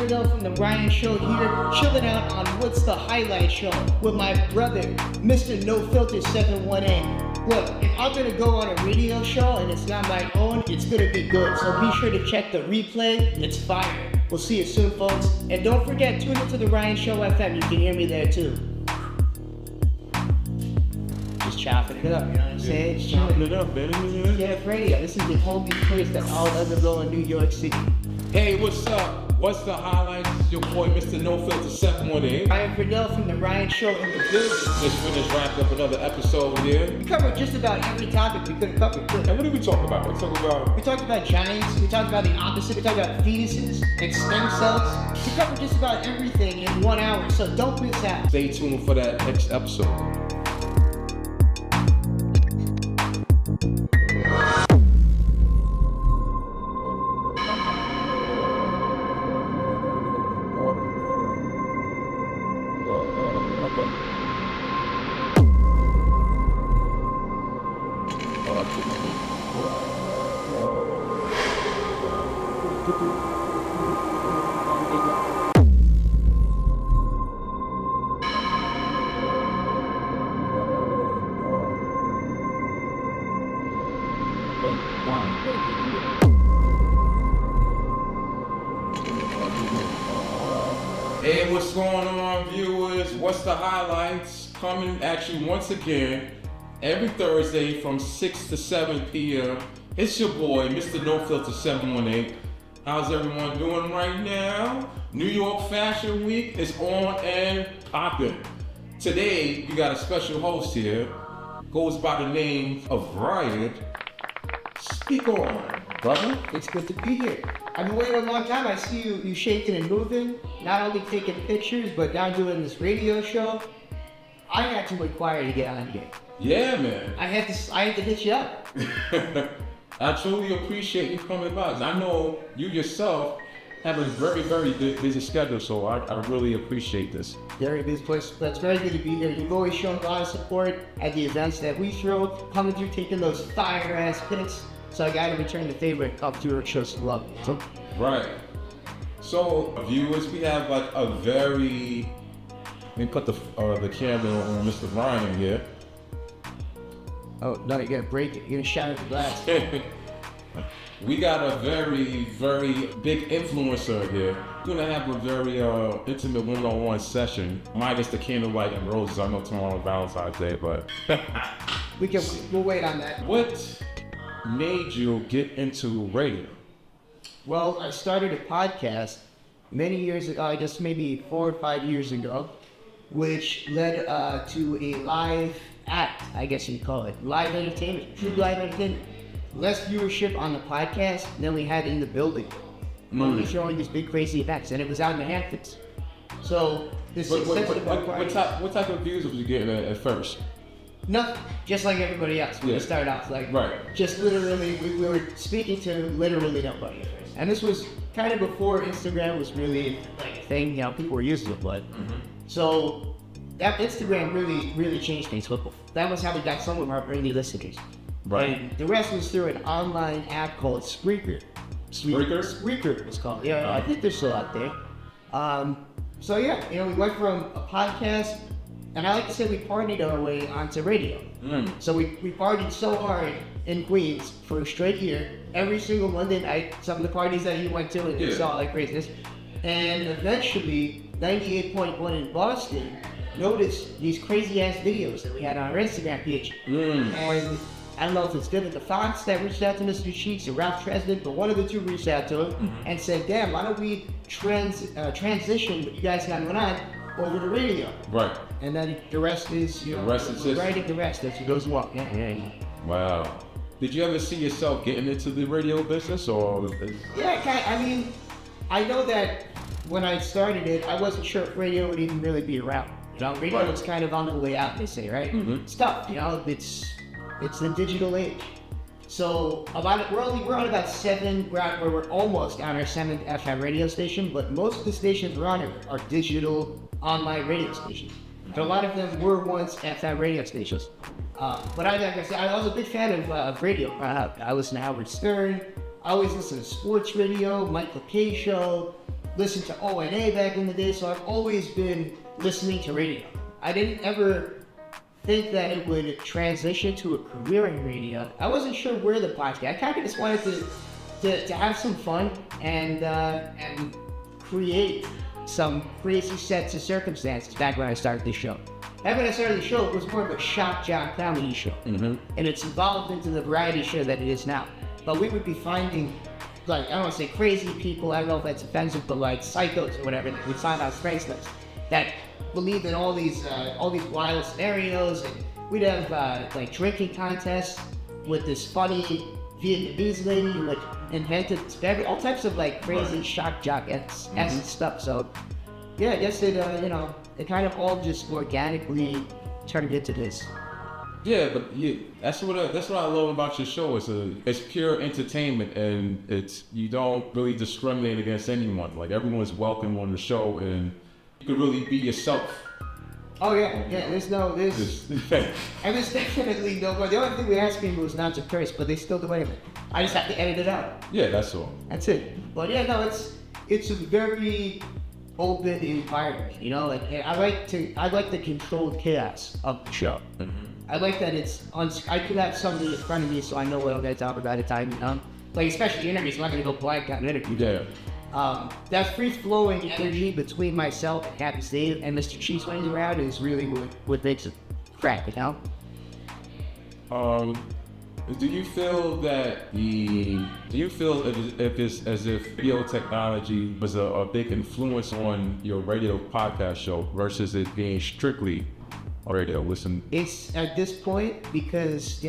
Ferneuille from the Ryan Show here, chilling out on What's the Highlight Show with my brother, Mr. No Filter 718. Look, if I'm gonna go on a radio show and it's not my own, it's gonna be good. So be sure to check the replay. It's fire. We'll see you soon, folks. And don't forget, tune into the Ryan Show FM. You can hear me there too. Just chopping it up, you know what I'm saying? Just chopping it up, baby. Yeah, radio. This is the only place that all ever go in New York City. Hey, what's up? What's the highlights? It's your boy, Mr. No Filter 718. I am Verneuille from the Ryan Show in the building. Just finished wrapping up another episode here. We covered just about every topic we could have covered. And what did we talk about? We talked about giants. We talked about the opposite. We talked about fetuses and stem cells. We covered just about everything in 1 hour, so don't miss out. Stay tuned for that next episode. Hey, what's going on, viewers? What's the highlights? Coming at you once again every Thursday from 6 to 7 p.m. It's your boy, Mr. No Filter 718. How's everyone doing right now? New York Fashion Week is on and popping. Today, we got a special host here. Goes by the name of Riot. Speak on, brother. It's good to be here. I've been waiting a long time. I see you shaking and moving, not only taking pictures, but now doing this radio show. I had to inquire to get on here. Yeah, man. I had to hit you up. I truly appreciate you coming by. I know you yourself have a very, very busy schedule, so I really appreciate this. Very busy place, but it's very good to be here. You've always shown a lot of support at the events that we throw, coming through, taking those fire-ass pics. So I gotta return the favor and come through and show some love. So. Right. So, viewers, we have like a very... Let me put the camera on Mr. Ryan here. Oh, no, you gotta break it. You're gonna shatter the glass. We got a very, very big influencer here. We're gonna have a very intimate one-on-one session, minus the candlelight and roses. I know tomorrow is Valentine's Day, but... We'll wait on that. What made you get into radio? Well, I started a podcast many years ago, I guess maybe 4 or 5 years ago, which led to a live act, I guess you'd call it. Live entertainment, true live entertainment. Less viewership on the podcast than we had in the building. We were showing these big crazy events, and it was out in the Hamptons. So, what type of views was you getting at first? Nothing, just like everybody else. We started off like, just literally, we were speaking to literally nobody. And this was kind of before Instagram was really like a thing, you know, people were using it, but. So that Instagram really changed things. That was how we got some of our early listeners. Right. And the rest was through an online app called Spreaker. Spreaker it was called. Yeah, I think they're still out there. So yeah, you know, we went from a podcast, and I like to say we partied our way onto radio. So we partied so hard in Queens for a straight year. Every single Monday night, some of the parties that you went to and you saw like craziness. And eventually, 98.1 in Boston noticed these crazy ass videos that we had on our Instagram page. And I don't know if it's good at the Fox that reached out to Mr. Cheeks or Ralph Tresvant, but one of the two reached out to him and said, damn, why don't we transition what you guys got going on over to radio? Right. And then the rest is, you know, writing the rest as it goes along. Yeah. Wow. Did you ever see yourself getting into the radio business, or? Yeah, I mean, I know that when I started it, I wasn't sure if radio would even really be around. You know, radio was kind of on the way out, they say, right? Stuff, you know, it's the digital age. So we're on about 7, we're almost on our 7th FM radio station, but most of the stations we're on are digital online radio stations. But a lot of them were once FM radio stations. But I was a big fan of radio. I listened to Howard Stern. I always listen to sports radio, Michael K. Show, listened to O&A back in the day, so I've always been listening to radio. I didn't ever think that it would transition to a career in radio. I wasn't sure where the podcast. I kind of just wanted to have some fun and create some crazy sets of circumstances back when I started the show. Back when I started the show, it was more of a shock jock comedy show. And it's evolved into the variety show that it is now. But we would be finding, like, I don't want to say crazy people, I don't know if that's offensive, but like psychos or whatever, that we find on Craigslist that believe in all these wild scenarios, and we'd have like drinking contests with this funny Vietnamese lady who like invented all types of like crazy shock jock stuff. So yeah, I guess it it kind of all just organically turned into this. Yeah, but that's what I love about your show. It's pure entertainment, and you don't really discriminate against anyone. Like, everyone is welcome on the show, and you can really be yourself. Oh yeah. There's definitely no. The only thing we ask people is not to curse, but they still do anyway. I just have to edit it out. Yeah, that's all. That's it. But yeah, no, it's a very open environment. You know, like I like the controlled chaos of the show. I like that I could have somebody in front of me, so I know what I'm going to talk about at time. Like, especially interviews, I'm not going to go blank on an interview. Yeah. That free-flowing energy between myself and Captain Steve and Mr. Cheese when he's around is really what makes it crack, you know? Do you feel if it's as if video technology was a big influence on your radio podcast show versus it being strictly radio? Listen. It's at this point because,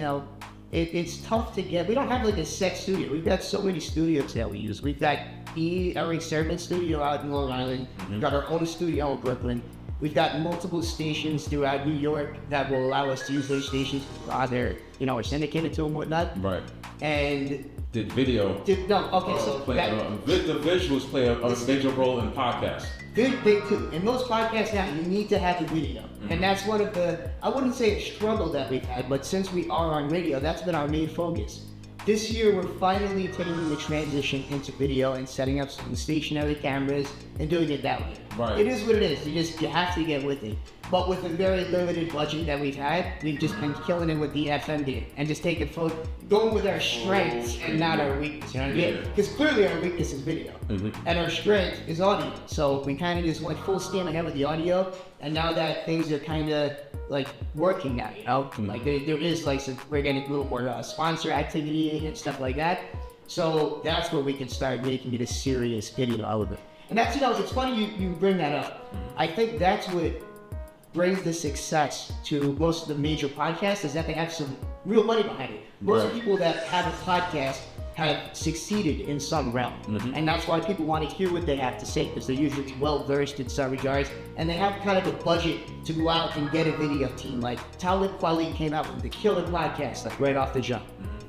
it's tough to get. We don't have like a set studio. We've got so many studios that we use. We've got Eric Sermon studio out in Long Island. We've got our own studio in Brooklyn. We've got multiple stations throughout New York that will allow us to use those stations either, are syndicated to and whatnot. Right. And the visuals play a major role in podcasts. Big too. In most podcasts now, you need to have a video. And that's one of the, I wouldn't say a struggle that we've had, but since we are on radio, that's been our main focus. This year, we're finally taking the transition into video and setting up some stationary cameras and doing it that way. Right. It is what it is. You have to get with it. But with a very limited budget that we've had, we've just been killing it with the FM game and just taking going with our strengths and not our weakness. You know what I mean? Because clearly our weakness is video, and our strength is audio. So we kind of just went full steam ahead with the audio, and now that things are kind of like working now, like there is like we're getting a little more sponsor activity and stuff like that. So that's where we can start making it a serious video out of it. And that's, it's funny you bring that up. I think that's what brings the success to most of the major podcasts, is that they have some real money behind it. Most people that have a podcast have succeeded in some realm. And that's why people want to hear what they have to say, because they're usually well-versed in some regards, and they have kind of a budget to go out and get a video team. Like Talib Kweli came out with the killer podcast, like right off the jump.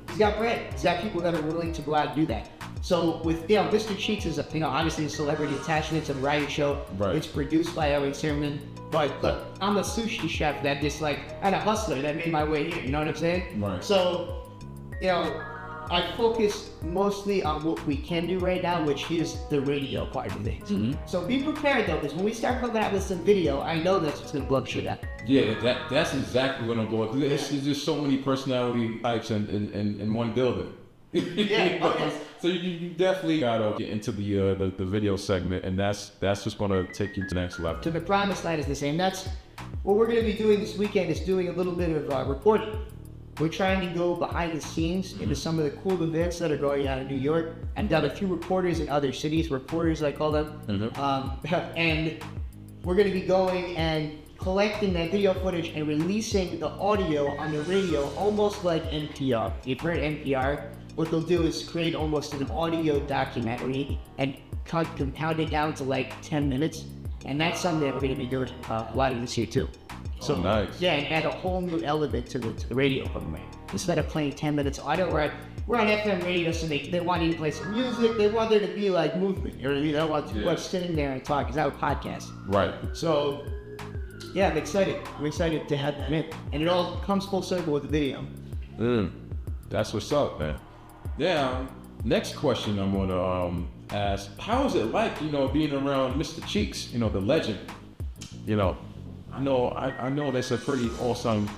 He's got bread. He's got people that are willing to go out and do that. So with, Mr. Cheeks is obviously a celebrity attachment to the variety show. Right. It's produced by Eric Sermon. But look, I'm a sushi chef that just and a hustler that made my way here, you know what I'm saying? Right. So, I focus mostly on what we can do right now, which is the radio part of things. So be prepared though, because when we start coming out with some video, I know that's what's gonna blow shit out. Yeah, that's exactly what I'm going. There's just so many personality types in one building. So you definitely gotta get into the video segment, and that's what's gonna take you to the next level. To the promised land is the same. That's what we're gonna be doing this weekend, is doing a little bit of reporting. We're trying to go behind the scenes into some of the cool events that are going on in New York. I've done a few reporters in other cities, reporters I call them. And we're gonna be going and collecting that video footage and releasing the audio on the radio, almost like NPR. You've heard NPR. What they'll do is create almost an audio documentary and compound it down to like 10 minutes. And that's something that we're going to be doing a lot of this year too. So nice. Yeah, and add a whole new element to the radio program. Instead of playing 10 minutes audio, we're on FM radio, so they want you to play some music. They want there to be like movement. You know what I mean? They don't want people sitting there and talking. It's not a podcast. Right. So yeah, I'm excited. I'm excited to have that in. And it all comes full circle with the video. That's what's up, man. Yeah. Next question I'm gonna asked, how is it like, being around Mr. Cheeks, the legend? I know that's a pretty awesome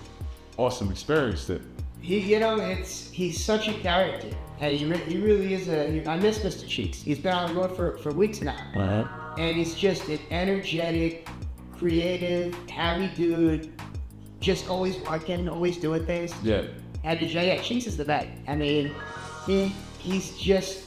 experience that. He's such a character. And he really is I miss Mr. Cheeks. He's been on the road for weeks now. And he's just an energetic, creative, happy dude. Just always working, always doing things. Yeah. And Cheeks is the best. I mean, he's just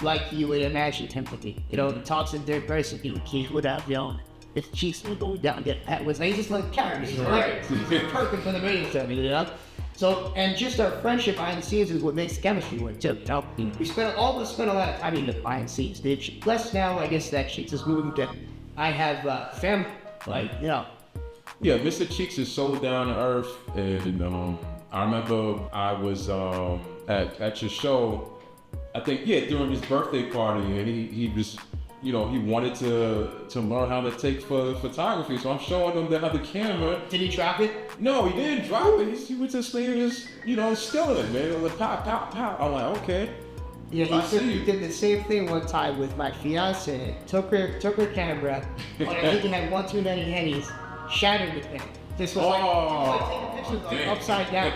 like you would imagine him to be. He talks in third person. He without yelling. If Cheeks would go down, that was he's just like character. He's hilarious. He's perfect for the radio show, So, and just our friendship behind the scenes is what makes the chemistry work too. We spent a lot of time in the behind the scenes. Less now, I guess that Cheeks is moving to. I have family, Yeah, Mr. Cheeks is so down to earth, and I remember I was at your show. I think during his birthday party, and he was. He wanted to learn how to take photography, so I'm showing him the other camera. Did he drop it? No, he didn't drop it. He was just stealing it, man. Like, pop, pop, pop. I'm like, okay. Yeah, he did the same thing one time with my fiance. Took her camera, and I think he had one too many hennies, shattered the thing. This was taking pictures upside down,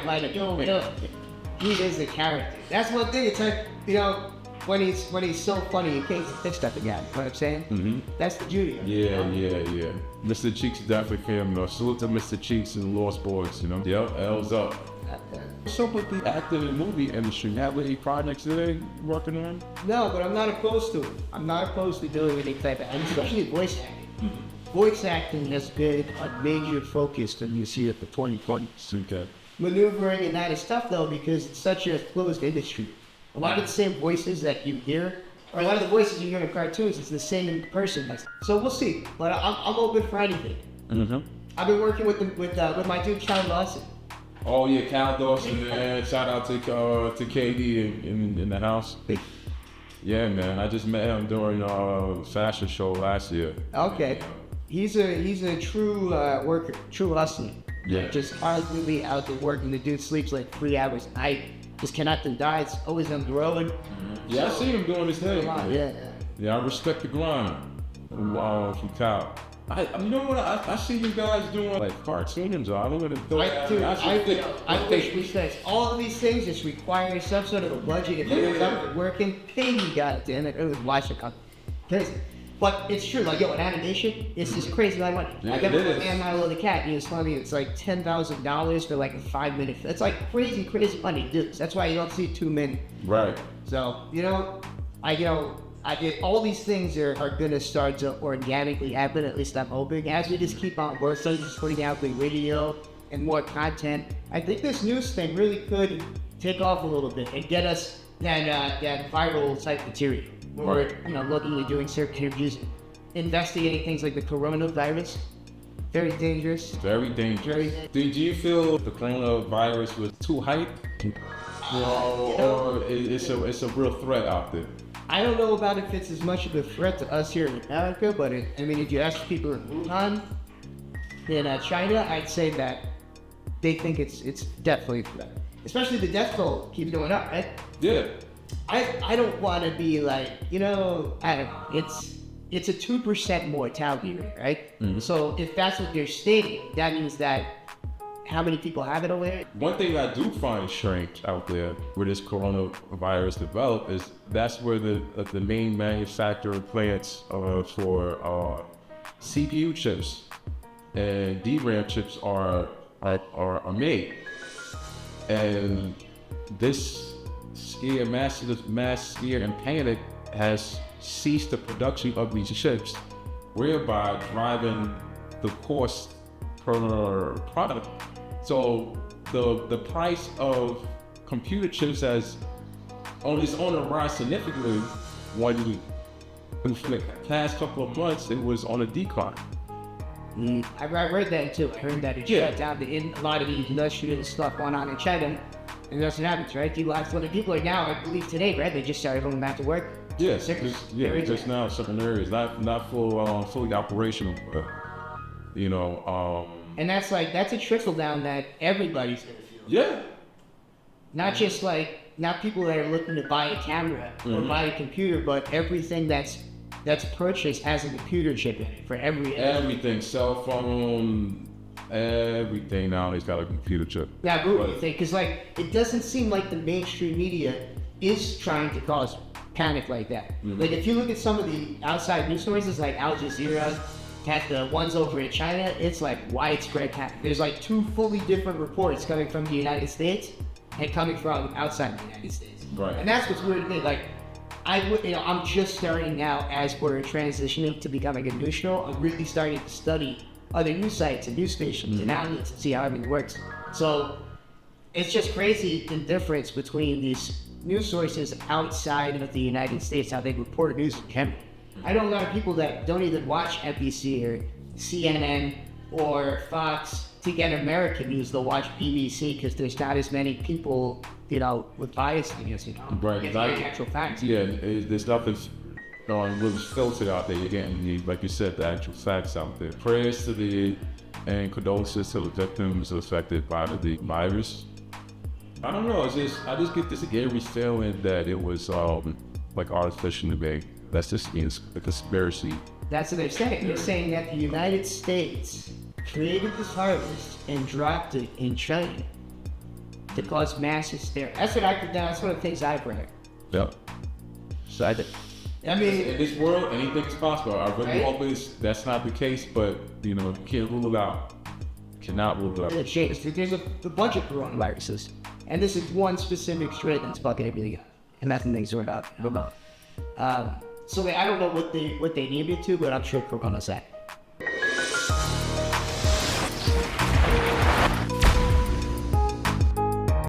he is a character. That's one thing. It's like, when he's so funny, he can't fix stuff again. You know what I'm saying? Mm-hmm. That's the beauty. Yeah. Mr. Cheeks definitely came. Salute to Mr. Cheeks and the Lost Boys. Yep, L's up. So with the acting and movie industry, have any projects that they're working on? No, but I'm not opposed to it. I'm not opposed to doing any type of, especially voice acting. Voice acting has been a major focus that you see at the 2020s. Okay. Maneuvering and that is tough though because it's such a closed industry. A lot of the same voices that you hear, or a lot of the voices you hear in cartoons, it's the same person. So we'll see. But I'm open for anything. Mm-hmm. I've been working with my dude Cal Dawson. Oh yeah, Cal Dawson, man. Shout out to KD in the house. Yeah, man. I just met him during a fashion show last year. Okay. He's a true worker, true hustler. Yeah. Just constantly out there working. The dude sleeps like 3 hours a night. Just cannot deny it's always on the road. Yeah, I see him doing his thing. Yeah, I respect the grind from Cal. You know what? I see you guys doing like cartoons. I don't know. I wish we said all of these things just require some sort of a budget. If it's not working, pay me, goddamn it. It was watch it come. But it's true, like, in animation, it's just crazy amount of money. Yeah, I got my little cat, and he was telling me it's like $10,000 for like a 5-minute. It's like crazy money, dude. That's why you don't see too many. Right. So, I did all these things are gonna start to organically happen. At least I'm hoping. As we just keep on working, just putting out the video and more content. I think this news thing really could take off a little bit and get us that viral type material. We're looking at doing certain interviews, investigating things like the coronavirus. Very dangerous. Very dangerous. Did you feel the coronavirus was too hype? Or it's a real threat out there? I don't know about if it's as much of a threat to us here in America, but if you ask people in Wuhan, in China, I'd say that they think it's definitely a threat. Especially the death toll keeps going up, right? Yeah. I don't want to be like, I don't know, it's a 2% mortality rate, right? Mm-hmm. So if that's what they're stating, that means that how many people have it over there? One thing I do find strange out there where this coronavirus developed is that's where the main manufacturer plants for CPU chips and DRAM chips are made. And this mass scare and panic has ceased the production of these chips, whereby driving the cost per product. So the price of computer chips is on the rise significantly. In the past couple of months, it was on a decline. I read that too. I heard that it shut down a lot of the industrial stuff going on in China. And that's what happens, right? People are now, I believe today, right? They just started going back to work. Yes, just now certain areas, not fully operational, but And that's a trickle down that everybody's gonna feel. Yeah. Not just like not people that are looking to buy a camera or buy a computer, but everything that's purchased has a computer chip in it for everything, cell phone, everything nowadays got a computer chip. Yeah, really, because like it doesn't seem like the mainstream media is trying to cause panic like that. Like if you look at some of the outside news sources, like Al Jazeera, had the ones over in China, it's like widespread panic. There's like 2 fully different reports coming from the United States and coming from outside the United States. Right. And that's what's weird to me. Like, I'm just starting now as we're transitioning to becoming a news show. I'm really starting to study other news sites and news stations and outlets and see how everything works. So it's just crazy the difference between these news sources outside of the United States, how they report news in general. I know a lot of people that don't even watch NBC or CNN or Fox to get American news. They'll watch BBC because there's not as many people, with bias opinions, Right. Get the actual facts. Yeah, there's nothing really filtered out there. You're getting, like you said, the actual facts out there. Prayers to and condolences to the victims affected by the virus. I don't know. I just get this eerie feeling that it was like artificial debate. That's just a conspiracy. That's what they're saying. They're saying that the United States created this virus and dropped it in China to cause mass hysteria. That's one of the things I've read. Yep. So I mean, in this world, anything's possible. I really right? hope that's not the case, but you can't rule it out. Cannot rule it out. There's a bunch of coronaviruses, and this is one specific strain that's fucking everything up, and that's the things we're about. So I don't know what they named it to, but I'm sure Corona's that.